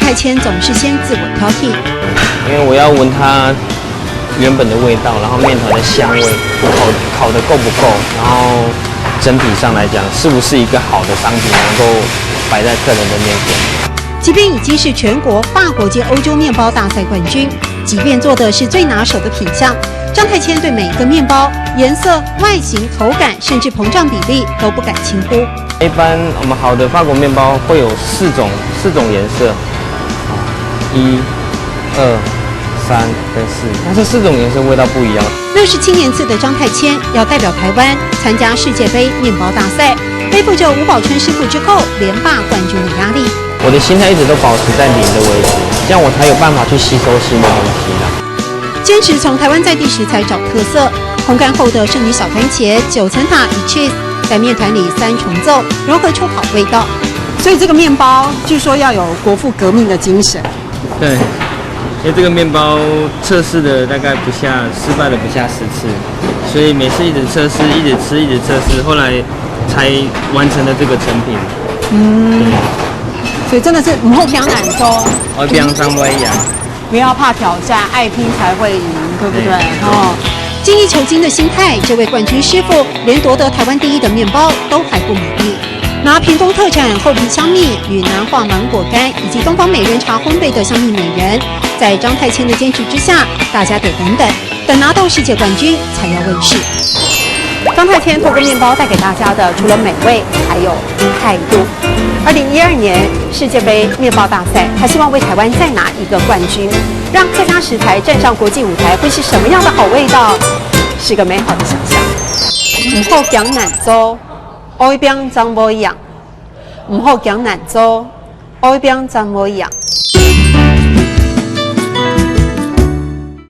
太谦总是先自我挑剔，因为我要闻它原本的味道，然后面团的香味，烤的够不够，然后整体上来讲是不是一个好的商品，能够摆在客人的面前。即便已经是全国法国及欧洲面包大赛冠军，即便做的是最拿手的品相，张太谦对每一个面包颜色、外形、口感，甚至膨胀比例都不敢轻忽。一般我们好的法国面包会有四种颜色，1、2、3跟4，那这4种颜色味道不一样。67年次的张太谦要代表台湾参加世界杯面包大赛，背负着吴宝春师傅之后连霸冠军的压力。我的心态一直都保持在0的位置，这样我才有办法去吸收新的东西啦。坚持从台湾在地食材找特色，烘干后的圣女小番茄、9层塔与 cheese 在面团里3重奏，融合出好味道。所以这个面包据说要有国父革命的精神。对，因为这个面包测试的大概失败了不下10次，所以每次一直测试，一直吃，一直测试，后来才完成了这个成品。所以真的是唔好强难中，我平常不一样，不要怕挑战，爱拼才会赢，对不对？对精益求精的心态，这位冠军师傅连夺得台湾第1的面包都还不满意。拿屏东特产厚皮香蜜与南化芒果干以及东方美人茶烘焙的香蜜美人，在张太谦的坚持之下，大家得等拿到世界冠军才要问世。张太谦透过面包带给大家的，除了美味，还有态度。2012年世界杯面包大赛，他希望为台湾再拿一个冠军，让客家食材站上国际舞台，会是什么样的好味道？是个美好的想象。唔好讲难做，一边长不一样；唔好讲难做，一边长不一样。